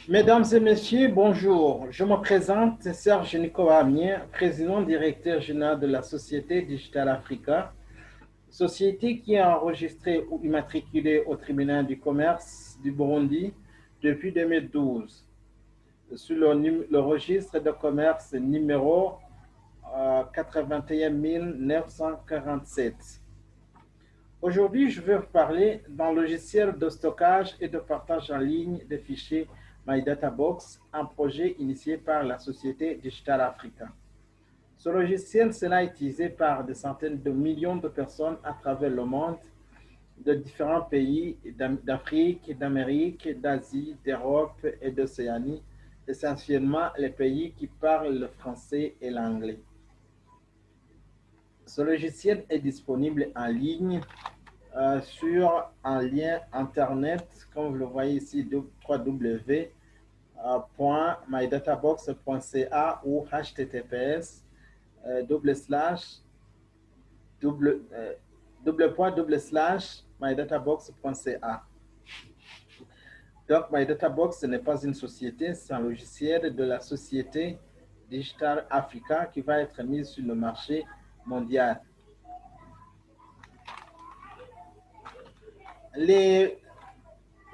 Mesdames et messieurs, bonjour. Je me présente, Serge Nicolas Amien, président directeur général de la Société Digital Africa, société qui est enregistrée ou immatriculée au tribunal du commerce du Burundi depuis 2012, sur le registre de commerce numéro 81 947. Aujourd'hui, je vais vous parler d'un logiciel de stockage et de partage en ligne des fichiers MyDataBox, un projet initié par la société Digital Africa. Ce logiciel sera utilisé par des centaines de millions de personnes à travers le monde, de différents pays d'Afrique, d'Amérique, d'Asie, d'Europe et d'Océanie, essentiellement les pays qui parlent le français et l'anglais. Ce logiciel est disponible en ligne sur un lien internet, comme vous le voyez ici, www.mydatabox.ca ou https mydatabox.ca. Donc, MyDataBox, ce n'est pas une société, c'est un logiciel de la société Digital Africa qui va être mis sur le marché mondial.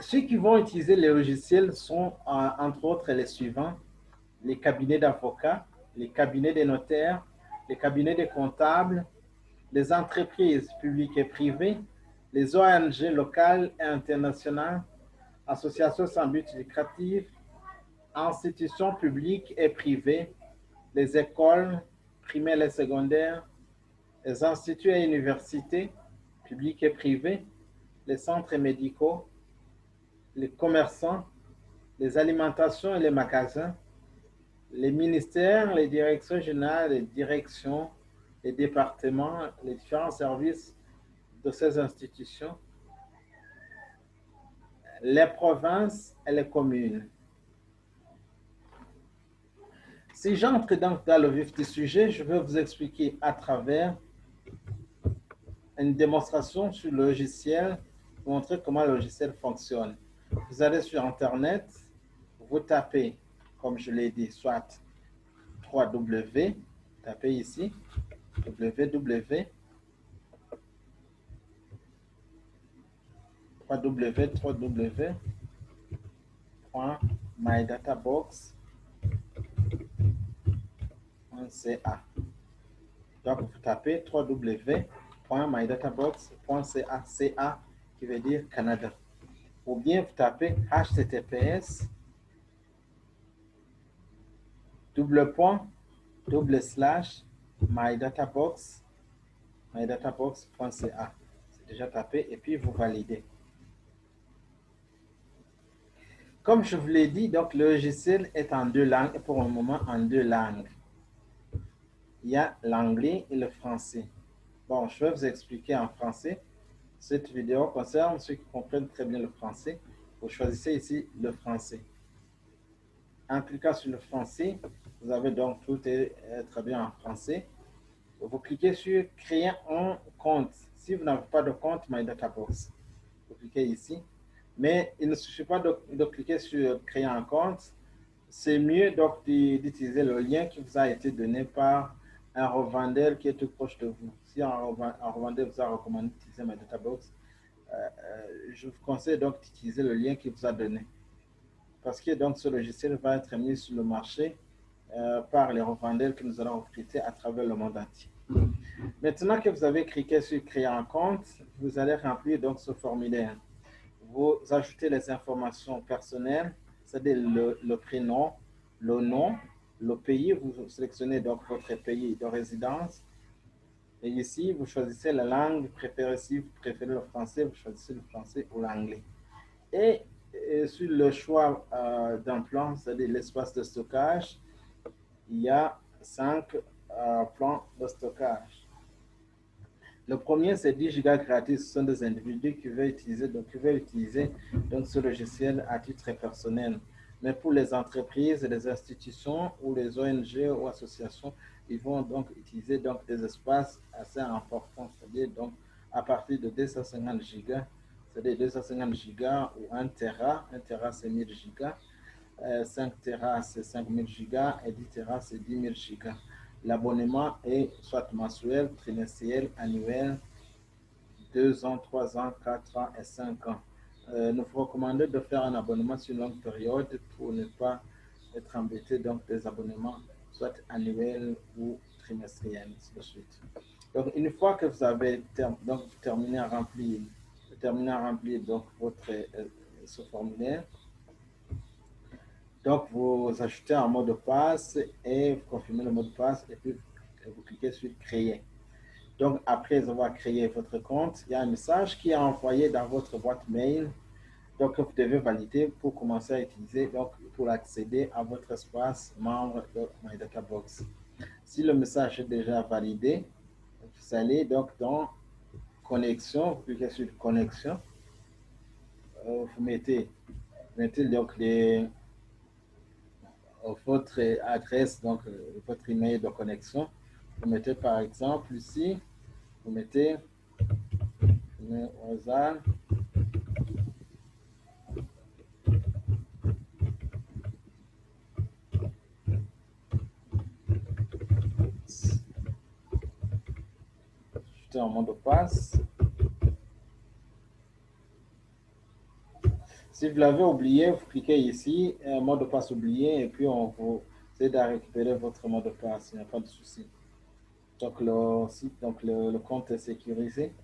Ceux qui vont utiliser les logiciels sont entre autres les suivants: les cabinets d'avocats, les cabinets des notaires, les cabinets des comptables, les entreprises publiques et privées, les ONG locales et internationales, associations sans but lucratif, institutions publiques et privées, les écoles primaires et secondaires, les instituts et universités publiques et privées, les centres médicaux, les commerçants, les alimentations et les magasins, les ministères, les directions générales, les directions, les départements, les différents services de ces institutions, les provinces et les communes. Si j'entre donc dans le vif du sujet, je vais vous expliquer à travers une démonstration sur le logiciel, pour montrer comment le logiciel fonctionne. Vous allez sur Internet, vous tapez, comme je l'ai dit, soit 3W, tapez ici, www.mydatabox.ca. Donc, vous tapez www.mydatabox.ca, CA qui veut dire Canada. Ou bien vous tapez https mydatabox.ca. C'est déjà tapé et puis vous validez. Comme je vous l'ai dit, donc le logiciel est en deux langues et pour le moment en deux langues. Il y a l'anglais et le français. Bon, je vais vous expliquer en français. Cette vidéo concerne ceux qui comprennent très bien le français. Vous choisissez ici le français. En cliquant sur le français, vous avez donc tout est très bien en français. Vous cliquez sur créer un compte. Si vous n'avez pas de compte MyDataBox, vous cliquez ici. Mais il ne suffit pas de cliquer sur créer un compte. C'est mieux donc d'utiliser le lien qui vous a été donné par un revendeur qui est tout proche de vous. Si un revendeur vous a recommandé d'utiliser MyDataBox, je vous conseille donc d'utiliser le lien qu'il vous a donné. Parce que donc ce logiciel va être mis sur le marché par les revendeurs que nous allons recruter à travers le monde entier. Maintenant que vous avez cliqué sur créer un compte, vous allez remplir donc ce formulaire. Vous ajoutez les informations personnelles, c'est-à-dire le prénom, le nom, le pays. Vous sélectionnez donc votre pays de résidence. Et ici, vous choisissez la langue préférée. Si vous préférez le français, vous choisissez le français ou l'anglais. Et sur le choix d'un plan, c'est-à-dire l'espace de stockage, il y a 5 plans de stockage. Le premier, c'est 10 gigas gratuits. Ce sont des individus qui veulent utiliser, donc, ce logiciel à titre personnel. Mais pour les entreprises, les institutions ou les ONG ou associations, ils vont donc utiliser donc, des espaces assez importants, c'est-à-dire donc, à partir de 250 gigas c'est-à-dire 250 gigas ou 1 Tera. 1 Tera, c'est 1000 gigas. 5 Tera, c'est 5000 gigas. Et 10 Tera, c'est 10 000 gigas. L'abonnement est soit mensuel, trimestriel, annuel, 2 ans, 3 ans, 4 ans et 5 ans. Nous vous recommandons de faire un abonnement sur une longue période pour ne pas être embêté donc des abonnements soit annuels ou trimestriels, ainsi de suite. Donc, une fois que vous avez terminé à remplir donc, ce formulaire, donc vous ajoutez un mot de passe et vous confirmez le mot de passe et puis vous cliquez sur créer. Donc, après avoir créé votre compte, il y a un message qui est envoyé dans votre boîte mail. Donc, vous devez valider pour commencer à utiliser, donc pour accéder à votre espace membre de MyDataBox. Si le message est déjà validé, vous allez donc dans connexion, vous cliquez sur connexion, vous mettez donc votre adresse, donc votre email de connexion. Vous mettez par exemple ici, vous mettez Ozan. Un mot de passe. Si vous l'avez oublié, vous cliquez ici, mot de passe oublié, et puis on vous aide à récupérer votre mot de passe. Il n'y a pas de souci. Donc le compte est sécurisé.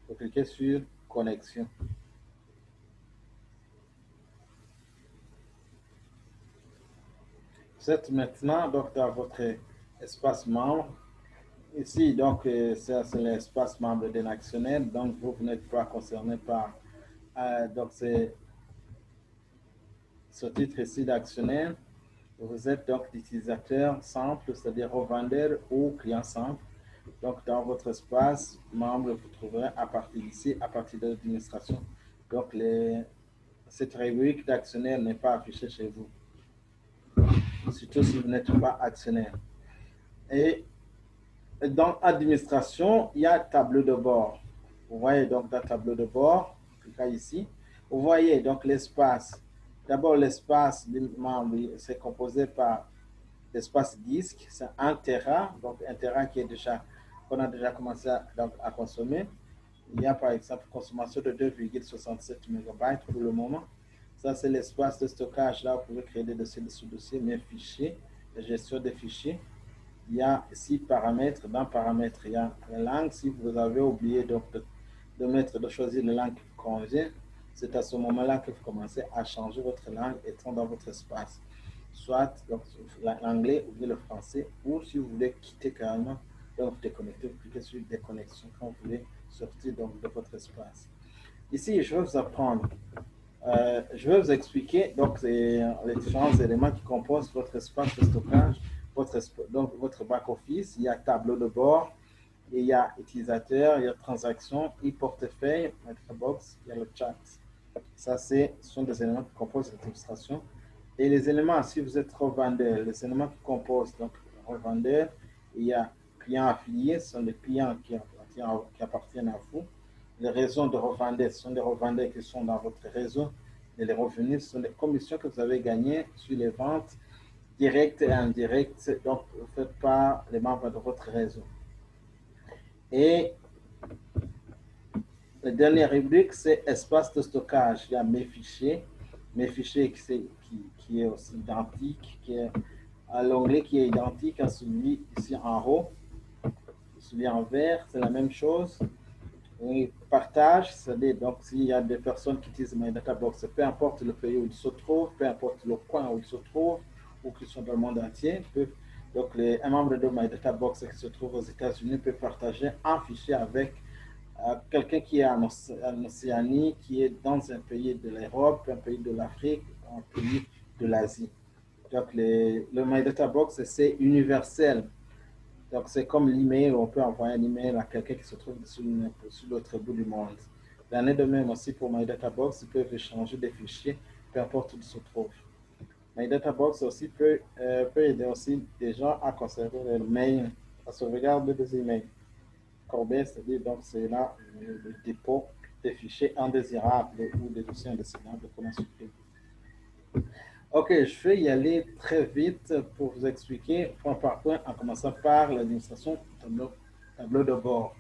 Vous cliquez sur connexion. Vous êtes maintenant donc dans votre espace membre. Ici, donc, c'est l'espace membre d'un actionnaire. Donc, vous n'êtes pas concerné par donc c'est ce titre ici d'actionnaire. Vous êtes donc utilisateur simple, c'est-à-dire revendeur ou client simple. Donc, dans votre espace membre, vous trouverez à partir d'ici, à partir de l'administration. Donc, cette rubrique d'actionnaire n'est pas affichée chez vous, surtout si vous n'êtes pas actionnaire. Et dans administration, il y a tableau de bord. Vous voyez donc dans tableau de bord, cliquez ici. Vous voyez donc l'espace. D'abord, l'espace du membre, c'est composé par l'espace disque, c'est 1 Tera, donc 1 Tera qu'on a déjà commencé à consommer. Il y a par exemple consommation de 2,67 MB pour le moment. Ça, c'est l'espace de stockage. Là, vous pouvez créer des dossiers de sous-dossiers, mes fichiers, la gestion des fichiers. Il y a 6 paramètres. Dans paramètres, il y a la langue. Si vous avez oublié donc de choisir la langue qui vous convient, c'est à ce moment-là que vous commencez à changer votre langue étant dans votre espace. Soit l'anglais ou bien le français, ou si vous voulez quitter carrément, donc vous déconnectez, vous cliquez sur déconnexion quand vous voulez sortir donc de votre espace. Ici, je vais vous apprendre, je vais vous expliquer donc les différents éléments qui composent votre espace de stockage, donc votre back-office. Il y a tableau de bord, il y a utilisateur, il y a transaction, e-portefeuille, MetaBox, il y a le chat. Ça, ce sont des éléments qui composent l'administration. Et les éléments, si vous êtes revendeur, les éléments qui composent donc revendeur, il y a clients affiliés, ce sont les clients qui appartiennent à vous. Les raisons de revendeur, ce sont les revendeurs qui sont dans votre réseau. Et les revenus, ce sont les commissions que vous avez gagnées sur les ventes directes et indirectes, donc faites par les membres de votre réseau. Et la dernière rubrique, c'est espace de stockage. Il y a mes fichiers qui est aussi identique, qui est à l'onglet qui est identique à celui ici en haut. Celui en vert, c'est la même chose. Et partage, c'est-à-dire donc s'il y a des personnes qui utilisent MyDataBox, peu importe le pays où ils se trouvent, peu importe le coin où ils se trouvent, ou qu'ils sont dans le monde entier, donc un membre de MyDataBox qui se trouve aux États-Unis peut partager un fichier avec quelqu'un qui est en Océanie, qui est dans un pays de l'Europe, un pays de l'Afrique, un pays de l'Asie. Donc, le MyDataBox, c'est universel. Donc, c'est comme l'email, on peut envoyer un email à quelqu'un qui se trouve sur l'autre bout du monde. L'année de même aussi pour MyDataBox, ils peuvent échanger des fichiers, peu importe où ils se trouvent. MyDataBox aussi peut aider aussi des gens à conserver leurs mails, à sauvegarder des emails. Corbet, c'est-à-dire donc c'est là le dépôt des fichiers indésirables ou des dossiers indésirables qu'on a supprimés. Ok, je vais y aller très vite pour vous expliquer point par point en commençant par l'administration tableau de bord.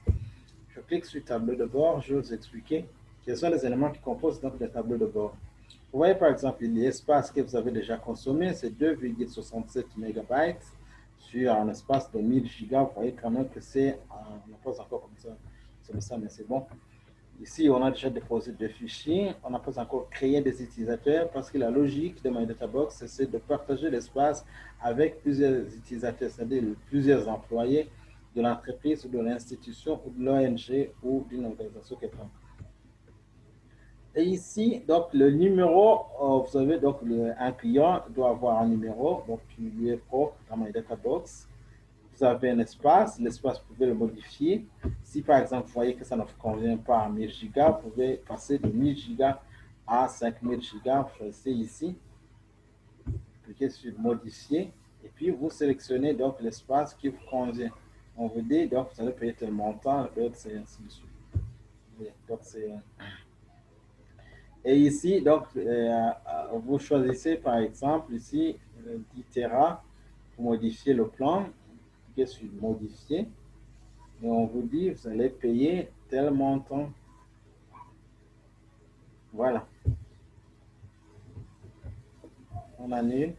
Je clique sur tableau de bord, je vais vous expliquer quels sont les éléments qui composent donc le tableau de bord. Vous voyez par exemple l'espace que vous avez déjà consommé, c'est 2,67 MB sur un espace de 1000 Go. Vous voyez quand même que c'est, on n'a pas encore comme ça, mais c'est bon. Ici, on a déjà déposé des fichiers, on n'a pas encore créé des utilisateurs parce que la logique de MyDataBox, c'est de partager l'espace avec plusieurs utilisateurs, c'est-à-dire plusieurs employés de l'entreprise ou de l'institution ou de l'ONG ou d'une organisation quelconque. Et ici, donc, le numéro, vous avez donc un client doit avoir un numéro, donc qui lui est propre dans MyDataBox. Vous avez un espace, l'espace, vous pouvez le modifier. Si par exemple, vous voyez que ça ne vous convient pas à 1000 Go, vous pouvez passer de 1000 Go à 5000 Go. Vous choisissez ici, cliquez sur modifier, et puis vous sélectionnez donc l'espace qui vous convient. On vous dit, donc vous allez payer tel montant, c'est ainsi de suite. Donc c'est... Et ici, donc, vous choisissez par exemple ici 10 Tera pour modifier le plan. Cliquez sur modifier. Et on vous dit, vous allez payer tel montant. Voilà. On annule.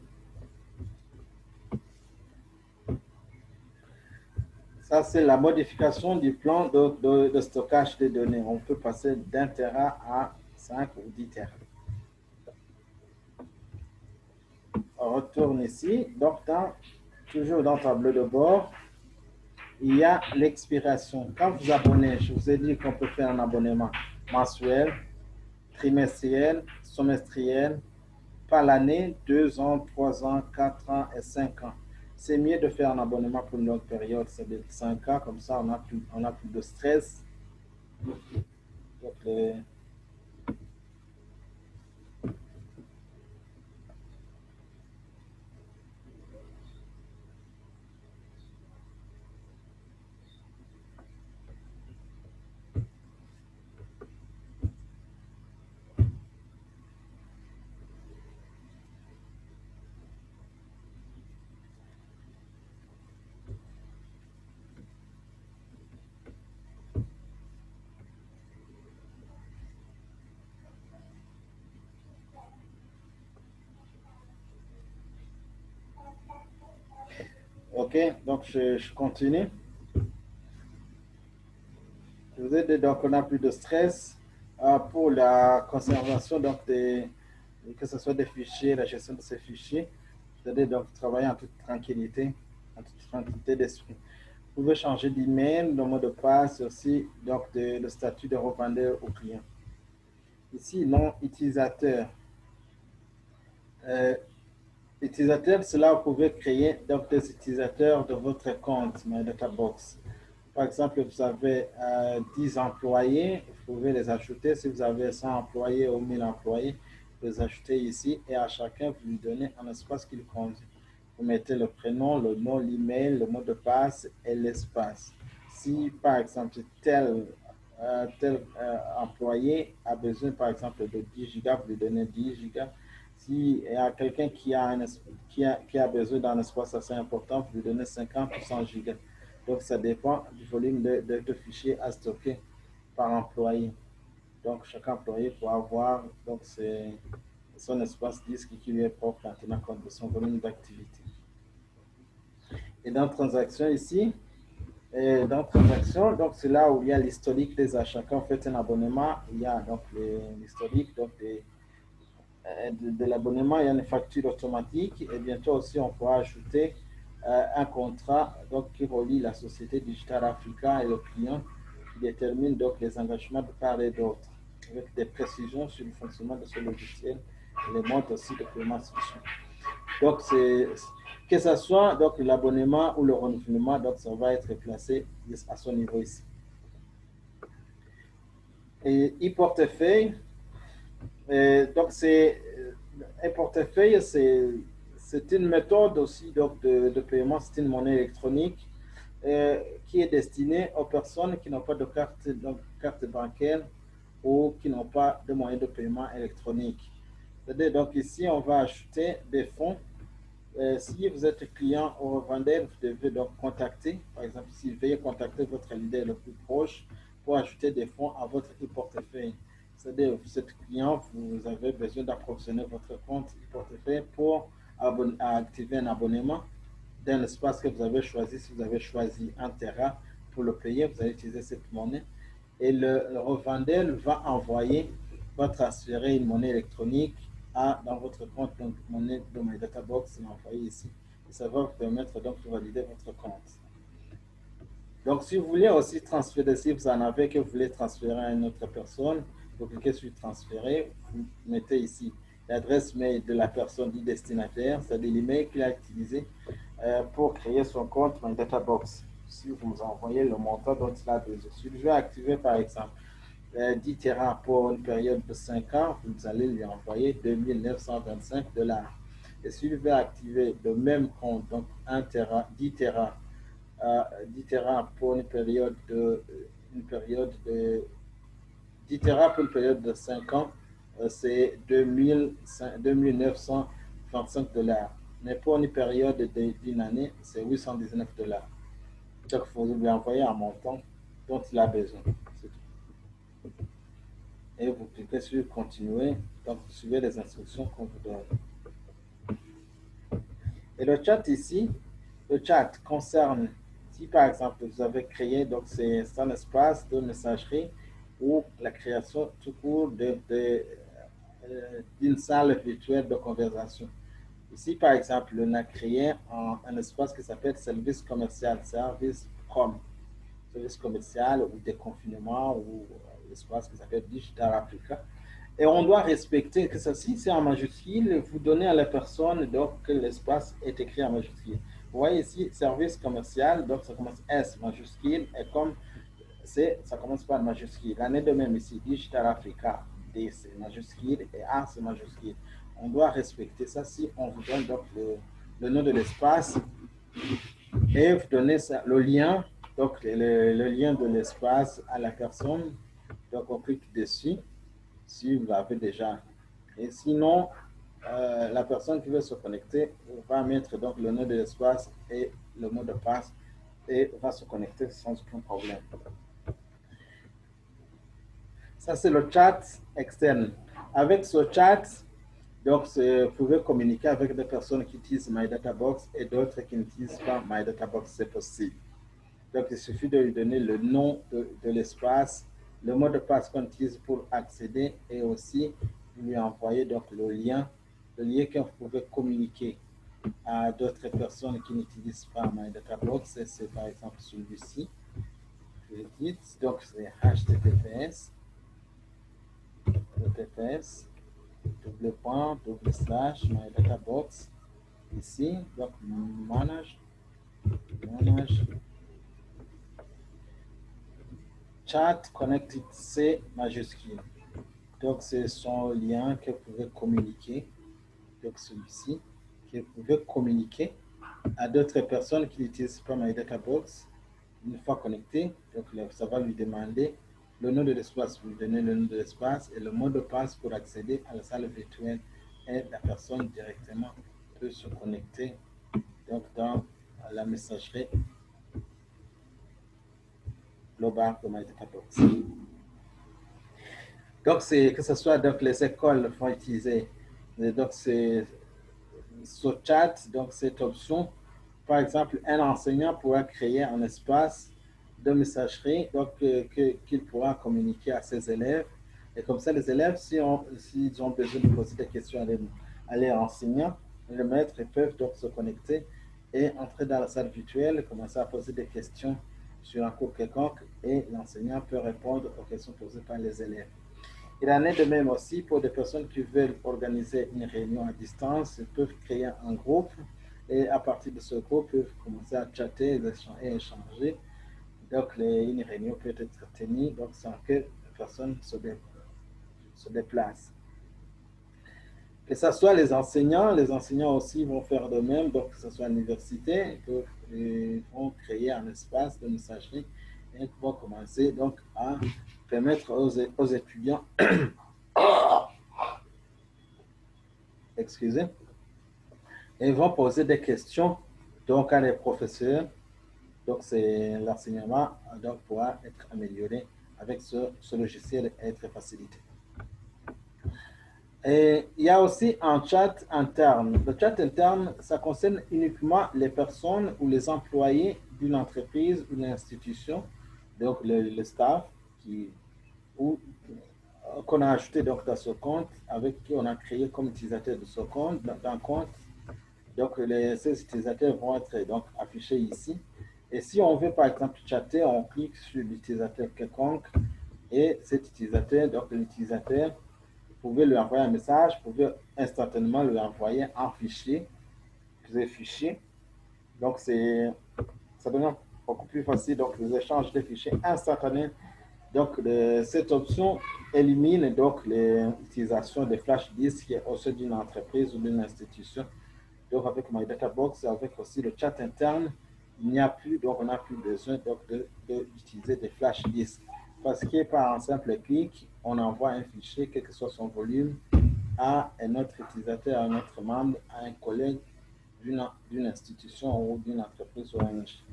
Ça, c'est la modification du plan de stockage des données. On peut passer d'un Tera à 5 ou 10 Tera. On retourne ici. Donc, toujours dans le tableau de bord, il y a l'expiration. Quand vous abonnez, je vous ai dit qu'on peut faire un abonnement mensuel, trimestriel, semestriel, par l'année, 2 ans, 3 ans, 4 ans et 5 ans. C'est mieux de faire un abonnement pour une longue période, c'est de 5 ans, comme ça on a plus de stress. Donc, ok, donc je continue. Je vous ai dit, donc on a plus de stress pour la conservation, donc que ce soit des fichiers, la gestion de ces fichiers. C'est-à-dire donc travailler en toute tranquillité d'esprit. Vous pouvez changer d'email, le mot de passe aussi, donc le statut de revendeur au client. Ici, nom utilisateur. Utilisateur, c'est là où vous pouvez créer donc, des utilisateurs de votre compte MyDataBox. Par exemple, vous avez 10 employés, vous pouvez les ajouter. Si vous avez 100 employés ou 1000 employés, vous les ajoutez ici et à chacun, vous lui donnez un espace qui lui convient. Vous mettez le prénom, le nom, l'email, le mot de passe et l'espace. Si, par exemple, tel employé a besoin, par exemple, de 10 gigas, vous lui donnez 10 gigas. S'il y a quelqu'un qui a besoin d'un espace assez important, vous lui donnez 50 ou 100 gigas. Donc, ça dépend du volume de fichiers à stocker par employé. Donc, chaque employé pourra avoir donc, son espace disque qui lui est propre en tenant compte de son volume d'activité. Et dans transaction ici, donc c'est là où il y a l'historique des achats. Quand on fait un abonnement, il y a donc l'historique de l'abonnement, il y a une facture automatique et bientôt aussi on pourra ajouter un contrat donc, qui relie la société Digital Africa et le client qui détermine donc les engagements de part et d'autre avec des précisions sur le fonctionnement de ce logiciel et les modes aussi de paiement solution. Donc, que ce soit donc l'abonnement ou le renouvellement, donc ça va être placé à son niveau ici. Et e-portefeuille, donc c'est un portefeuille, c'est une méthode aussi donc, de paiement, c'est une monnaie électronique qui est destinée aux personnes qui n'ont pas de carte bancaire ou qui n'ont pas de moyens de paiement électronique. C'est-à-dire, donc ici, on va ajouter des fonds. Si vous êtes client ou revendeur, vous devez donc contacter, par exemple, si veuillez contacter votre leader le plus proche pour ajouter des fonds à votre e-portefeuille. C'est-à-dire, vous êtes client, vous avez besoin d'approvisionner votre compte e-portefeuille pour activer un abonnement d'un espace que vous avez choisi. Si vous avez choisi un Terra pour le payer, vous allez utiliser cette monnaie. Et le revendeur va envoyer, va transférer une monnaie électronique dans votre compte, donc monnaie de My Data Box, l'envoyer ici. Et ça va vous permettre donc de valider votre compte. Donc, si vous voulez aussi transférer, si vous en avez que vous voulez transférer à une autre personne, vous cliquez sur transférer, vous mettez ici l'adresse mail de la personne du destinataire, c'est-à-dire l'email qu'il a utilisé pour créer son compte My Data Box. Si vous envoyez le montant dont il a besoin. Si je vais activer par exemple 10 terrains pour une période de 5 ans, vous allez lui envoyer 2 925 $. Et si je vais activer le même compte, donc 10 terrains, 10 terrains pour une période de 10 terrains pour une période de 5 ans, c'est 2 925 $. Mais pour une période d'une année, c'est 819 $. Donc, il faut lui envoyer un montant dont il a besoin. Et vous cliquez sur continuer. Donc, vous suivez les instructions qu'on vous donne. Et le chat ici, le chat concerne, si par exemple vous avez créé, donc c'est un espace de messagerie ou la création tout court d'une salle virtuelle de conversation. Ici, par exemple, on a créé un espace qui s'appelle service commercial, service com, service commercial ou déconfinement ou l'espace qui s'appelle Digital Africa. Et on doit respecter que ceci, c'est en majuscule. Vous donnez à la personne donc que l'espace est écrit en majuscule. Vous voyez ici, service commercial, donc ça commence S majuscule et comme ça commence par majuscule. L'année de même ici, Digital Africa, D c'est majuscule et A c'est majuscule. On doit respecter ça si on vous donne donc le nom de l'espace et vous donnez ça, le lien, donc le lien de l'espace à la personne. Donc on clique dessus si vous l'avez déjà. Et sinon, la personne qui veut se connecter va mettre donc le nom de l'espace et le mot de passe et va se connecter sans aucun problème. Ça, c'est le chat externe. Avec ce chat, donc, vous pouvez communiquer avec des personnes qui utilisent My Data Box et d'autres qui n'utilisent pas My Data Box, c'est possible. Donc, il suffit de lui donner le nom de l'espace, le mot de passe qu'on utilise pour accéder et aussi lui envoyer donc le lien que vous pouvez communiquer à d'autres personnes qui n'utilisent pas My Data Box. C'est par exemple celui-ci. Donc, c'est HTTPS, //MyDataBox ici, donc manage chat connected C majuscule. Donc c'est son lien que vous pouvez communiquer, donc celui-ci, que vous pouvez communiquer à d'autres personnes qui n'utilisent pas MyDataBox. Une fois connecté, donc ça va lui demander le nom de l'espace, vous lui donnez le nom de l'espace et le mot de passe pour accéder à la salle virtuelle et la personne directement peut se connecter donc dans la messagerie globale de MyDataBox. Donc que ce soit donc les écoles vont utiliser donc ce chat, donc cette option. Par exemple, un enseignant pourra créer un espace de messagerie donc qu'il pourra communiquer à ses élèves. Et comme ça, les élèves, s'ils ont besoin de poser des questions à leurs enseignants, les maîtres peuvent donc se connecter et entrer dans la salle virtuelle, commencer à poser des questions sur un cours quelconque et l'enseignant peut répondre aux questions posées par les élèves. Il en est de même aussi pour des personnes qui veulent organiser une réunion à distance, ils peuvent créer un groupe et à partir de ce groupe, ils peuvent commencer à chatter et échanger. Donc, une réunion peut être tenue donc, sans que la personne se déplace. Que ce soit les enseignants aussi vont faire de même. Donc, que ce soit à l'université, ils vont créer un espace de messagerie et qui vont commencer donc à permettre aux étudiants, excusez, et vont poser des questions donc à les professeurs. Donc c'est l'enseignement donc pourra être amélioré avec ce logiciel et être facilité. Et il y a aussi un chat interne. Le chat interne, ça concerne uniquement les personnes ou les employés d'une entreprise ou d'une institution, donc le staff qui, ou qu'on a ajouté donc dans ce compte, avec qui on a créé comme utilisateur de ce compte, d'un compte. Donc ces utilisateurs vont être donc affichés ici. Et si on veut par exemple chatter, on clique sur l'utilisateur quelconque et cet utilisateur, donc l'utilisateur, vous pouvez lui envoyer un message, vous pouvez instantanément lui envoyer un fichier, des fichiers. Donc ça devient beaucoup plus facile, donc les échanges de fichiers instantanés. Donc cette option élimine donc l'utilisation des flash disks au sein d'une entreprise ou d'une institution. Donc avec MyDataBox, avec aussi le chat interne, il n'y a plus, donc on n'a plus besoin d'utiliser des flash disks. Parce que par un simple clic, on envoie un fichier, quel que soit son volume, à un autre utilisateur, à un autre membre, à un collègue d'une institution ou d'une entreprise ONG.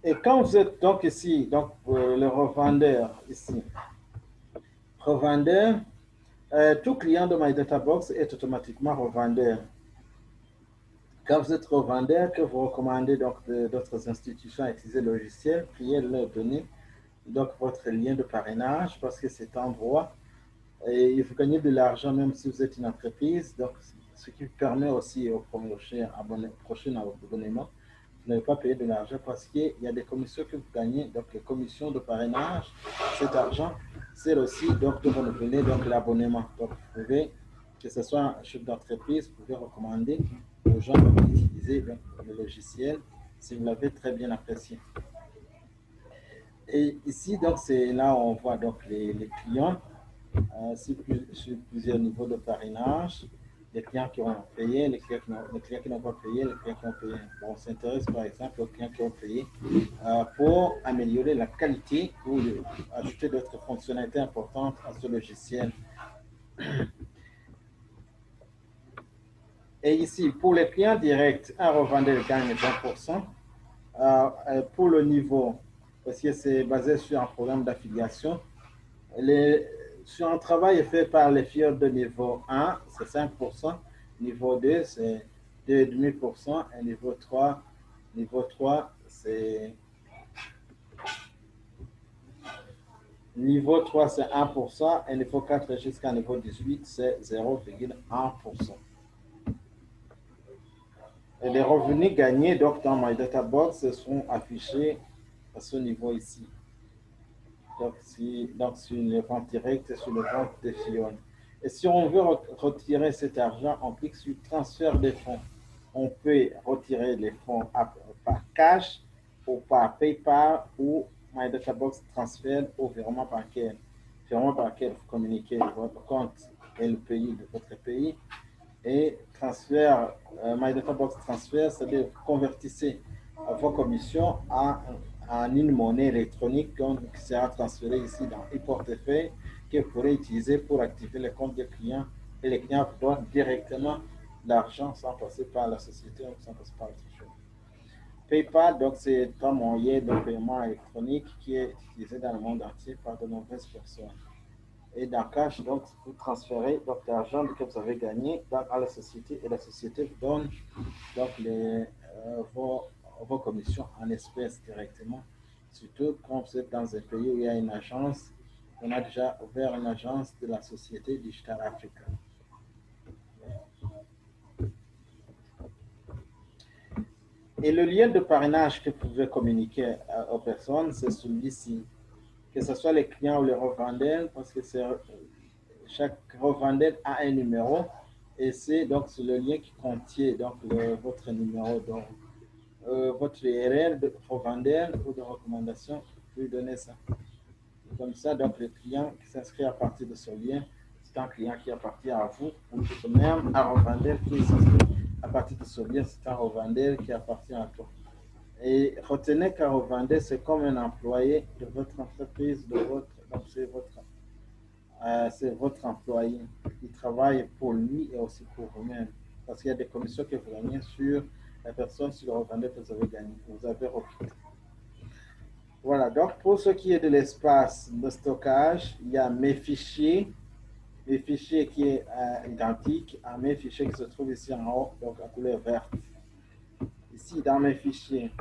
Et quand vous êtes donc ici, donc le revendeur ici, revendeur, tout client de MyDataBox est automatiquement revendeur. Quand vous êtes revendeur, que vous recommandez donc d'autres institutions à utiliser le logiciel, priez de leur donner donc votre lien de parrainage parce que cet endroit, et vous gagnez de l'argent même si vous êtes une entreprise, donc ce qui permet aussi au prochain abonnement, vous n'avez pas payé de l'argent parce qu'il y a des commissions que vous gagnez, donc les commissions de parrainage, cet argent sert aussi donc de renouveler donc l'abonnement. Donc vous pouvez, que ce soit un chef d'entreprise, vous pouvez recommander aux gens d'utiliser le logiciel si vous l'avez très bien apprécié. Et ici, donc, c'est là où on voit donc les clients sur plusieurs niveaux de parrainage, les clients qui ont payé, les clients qui n'ont pas payé, les clients qui ont payé. Bon, on s'intéresse par exemple aux clients qui ont payé pour améliorer la qualité ou ajouter d'autres fonctionnalités importantes à ce logiciel. Et ici, pour les clients directs, un revendeur gagne 20%. Pour le niveau, parce que c'est basé sur un programme d'affiliation, sur un travail fait par les filles de niveau 1, c'est 5%, niveau 2, c'est 2,5%, et niveau 3, c'est niveau 3, c'est 1%, et niveau 4 jusqu'à niveau 18, c'est 0,1%. Et les revenus gagnés donc, dans MyDataBox seront affichés à ce niveau ici. Donc sur les ventes directes et sur les ventes des filles. Et si on veut retirer cet argent, on clique sur transfert des fonds. On peut retirer les fonds par cash ou par PayPal ou MyDataBox transfert ou virement bancaire. Virement bancaire, vous communiquez votre compte et le pays de votre pays. Et transfert, MyDataBox transfert, c'est-à-dire convertissez vos commissions en une monnaie électronique qui sera transférée ici dans e-portefeuille que vous pourrez utiliser pour activer les comptes des clients et les clients vous donnent directement l'argent sans passer par la société ou sans passer par autre chose. PayPal, donc c'est un moyen de paiement électronique qui est utilisé dans le monde entier par de nombreuses personnes. Et dans Cash, donc, vous transférez l'argent que vous avez gagné à la société et la société vous donne donc vos commissions en espèces directement. Surtout quand vous êtes dans un pays où il y a une agence, on a déjà ouvert une agence de la société Digital Africa. Et le lien de parrainage que vous pouvez communiquer aux personnes, c'est celui-ci. Que ce soit les clients ou les revendeurs, parce que chaque revendeur a un numéro et c'est donc le lien qui contient donc votre numéro, donc votre URL de revendeur ou de recommandation, vous pouvez donner ça. Comme ça, donc le client qui s'inscrit à partir de ce lien, c'est un client qui appartient à vous, ou tout de même un revendeur qui s'inscrit à partir de ce lien, c'est un revendeur qui appartient à toi. Et retenez qu'un revendeur, c'est comme un employé de votre entreprise, donc c'est votre employé. Il travaille pour lui et aussi pour vous-même. Parce qu'il y a des commissions que vous gagnez sur la personne, sur le revendeur que vous avez gagné, vous avez recruté. Voilà, donc pour ce qui est de l'espace de stockage, il y a mes fichiers qui est identique à mes fichiers qui se trouvent ici en haut, donc en couleur verte. Ici, dans mes fichiers,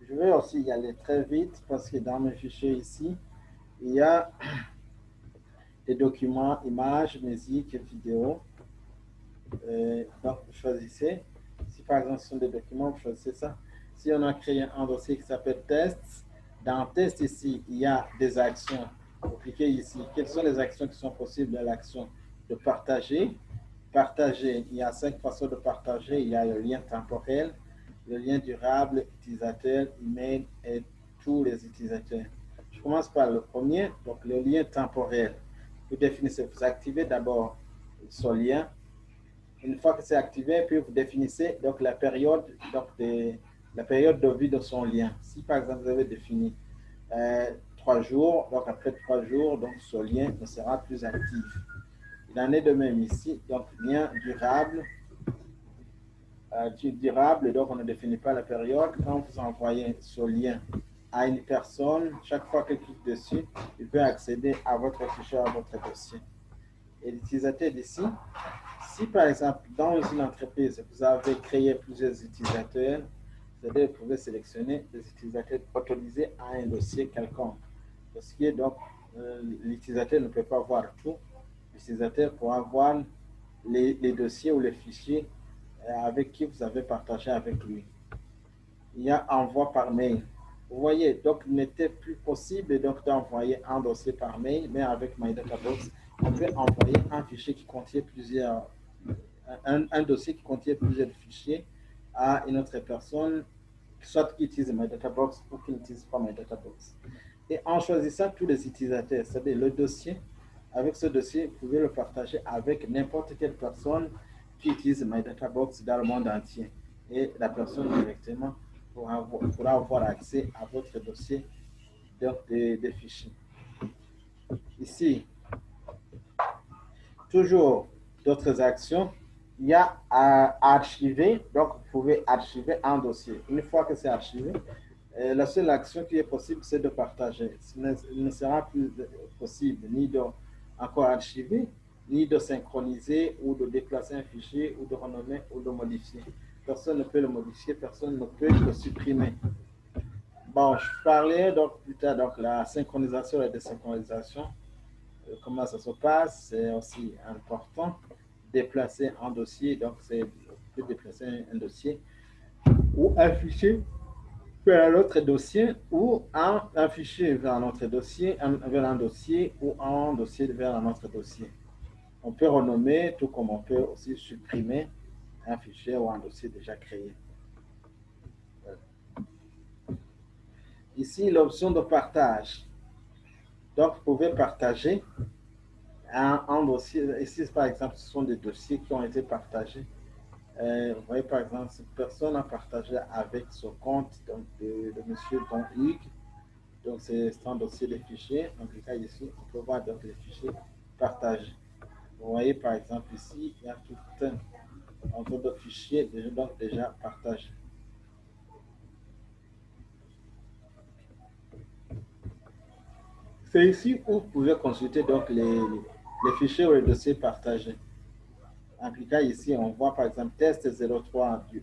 je vais aussi y aller très vite parce que dans mes fichiers ici, il y a des documents, images, musique, vidéos. Donc, vous choisissez. Si par exemple ce sont des documents, vous choisissez ça. Si on a créé un dossier qui s'appelle tests, dans test ici, il y a des actions. Vous cliquez ici. Quelles sont les actions qui sont possibles dans l'action de partager? Partager, il y a 5 façons de partager. Il y a le lien temporel, le lien durable, utilisateur, email et tous les utilisateurs. Je commence par le premier, donc le lien temporel. Vous définissez, vous activez d'abord ce lien. Une fois que c'est activé, puis vous définissez donc la période de vie de son lien. Si par exemple vous avez défini 3 jours, donc après 3 jours, donc ce lien ne sera plus actif. Il en est de même ici, donc lien durable. Durable, donc on ne définit pas la période. Quand vous envoyez ce lien à une personne, chaque fois qu'elle clique dessus, il peut accéder à votre fichier, à votre dossier. Et l'utilisateur d'ici, si par exemple dans une entreprise, vous avez créé plusieurs utilisateurs, c'est-à-dire vous pouvez sélectionner des utilisateurs autorisés à un dossier quelconque. Dossier, donc l'utilisateur ne peut pas voir tout. L'utilisateur pourra voir les dossiers ou les fichiers avec qui vous avez partagé avec lui. Il y a envoi par mail. Vous voyez, donc il n'était plus possible donc d'envoyer un dossier par mail, mais avec MyDataBox, on peut envoyer un fichier qui contient un dossier qui contient plusieurs fichiers à une autre personne, soit qui utilise MyDataBox ou qui n'utilise pas MyDataBox. Et en choisissant tous les utilisateurs, c'est-à-dire le dossier, avec ce dossier, vous pouvez le partager avec n'importe quelle personne qui utilise MyDataBox dans le monde entier. Et la personne directement pourra avoir accès à votre dossier des fichiers. Ici, toujours d'autres actions. Il y a à archiver, donc vous pouvez archiver un dossier. Une fois que c'est archivé, la seule action qui est possible, c'est de partager. Il ne sera plus possible ni de encore archiver, ni de synchroniser ou de déplacer un fichier ou de renommer ou de modifier. Personne ne peut le modifier, personne ne peut le supprimer. Bon, je parlais donc plus tard donc la synchronisation et la désynchronisation. Comment ça se passe, c'est aussi important. Déplacer un dossier, donc c'est déplacer un dossier ou un fichier vers un autre dossier ou un fichier vers un autre dossier, vers un dossier ou un dossier vers un autre dossier. On peut renommer tout comme on peut aussi supprimer un fichier ou un dossier déjà créé. Ici, l'option de partage. Donc, vous pouvez partager un dossier. Ici, par exemple, ce sont des dossiers qui ont été partagés. Vous voyez, par exemple, cette personne a partagé avec son compte donc, de M. Don Hugues. Donc, c'est un dossier de fichiers. En tout cas, ici, on peut voir donc les fichiers partagés. Vous voyez, par exemple, ici, il y a tout un nombre de fichiers déjà partagés. C'est ici où vous pouvez consulter donc les fichiers ou les dossiers partagés. En cliquant ici, on voit par exemple test 03 du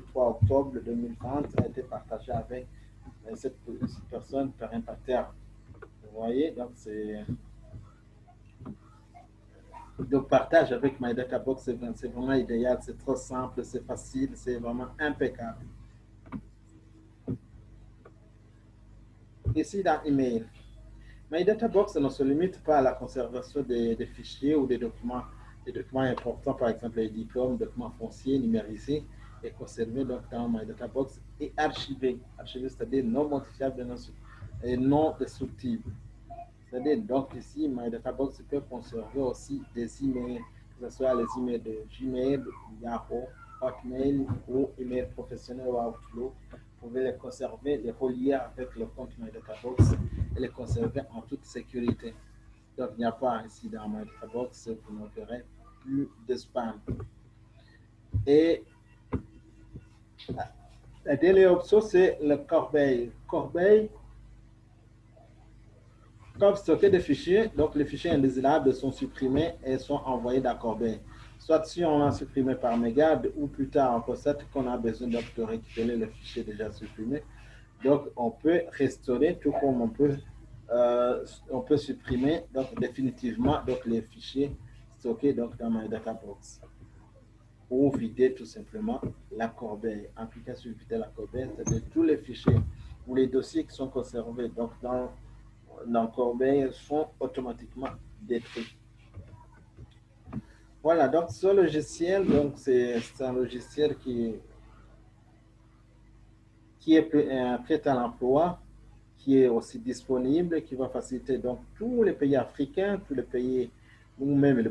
3 octobre 2030 a été partagé avec cette personne par un pattern. Vous voyez, donc c'est le partage avec MyDataBox, c'est vraiment idéal, c'est trop simple, c'est facile, c'est vraiment impeccable. Ici dans Email, MyDataBox ne se limite pas à la conservation des fichiers ou des documents importants, par exemple les diplômes, documents fonciers numérisés et conservés donc dans MyDataBox et archivés. Archivés, c'est-à-dire non modifiables et non destructibles. C'est-à-dire, donc ici, MyDataBox peut conserver aussi des emails, que ce soit les emails de Gmail, Yahoo Hotmail ou email professionnel ou Outlook. Vous pouvez les conserver, les relier avec le compte MyDataBox et les conserver en toute sécurité. Donc, il n'y a pas ici dans MyDataBox, vous ne verrez plus de spam. Et la dernière option, c'est le Corbeil. Corbeil, comme stocker des fichiers, donc les fichiers indésirables sont supprimés et sont envoyés dans Corbeil. Soit si on l'a supprimé par mégarde ou plus tard en recette qu'on a besoin de récupérer le fichier déjà supprimé. Donc on peut restaurer tout comme on peut supprimer donc définitivement donc les fichiers stockés donc dans MyDataBox ou vider tout simplement la corbeille. En cliquant sur vider la corbeille, c'est-à-dire tous les fichiers ou les dossiers qui sont conservés donc dans corbeille sont automatiquement détruits. Voilà, donc ce logiciel, donc c'est un logiciel qui est prêt à l'emploi, qui est aussi disponible, qui va faciliter donc tous les pays africains, tous les pays, ou même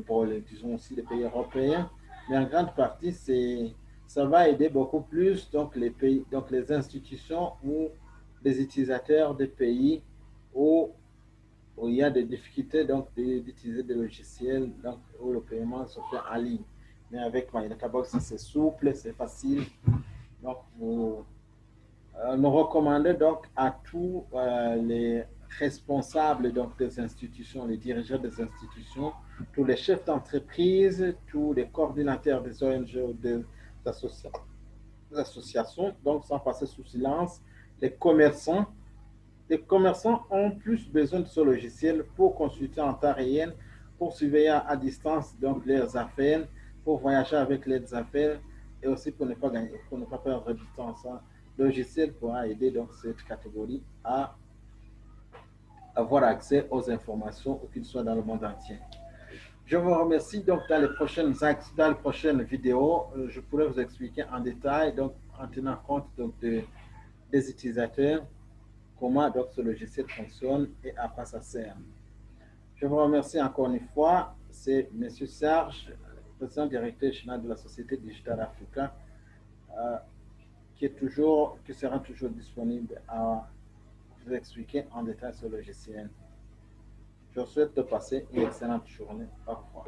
disons aussi les pays européens, mais en grande partie, ça va aider beaucoup plus donc les pays, donc les institutions ou les utilisateurs des pays où, où il y a des difficultés donc d'utiliser des logiciels donc, où le paiement se fait en ligne. Mais avec MyDataBox, c'est souple, c'est facile. Donc, nous recommandons donc à tous les responsables donc, des institutions, les dirigeants des institutions, tous les chefs d'entreprise, tous les coordinateurs des ONG ou des associations, donc sans passer sous silence, les commerçants. Les commerçants ont plus besoin de ce logiciel pour consulter en temps réel, pour surveiller à distance donc leurs affaires, pour voyager avec leurs affaires et aussi pour ne pas gagner, pour ne pas perdre du temps. Ça, le logiciel pourra aider donc cette catégorie à avoir accès aux informations où qu'ils soient dans le monde entier. Je vous remercie. Donc, dans les prochaines vidéos, je pourrai vous expliquer en détail, donc, en tenant compte donc, des utilisateurs, comment donc, ce logiciel fonctionne et à quoi ça sert. Je vous remercie encore une fois. C'est M. Serge, président directeur général de la Société Digital Africa, qui sera toujours disponible à vous expliquer en détail ce logiciel. Je vous souhaite de passer une excellente journée. Au revoir.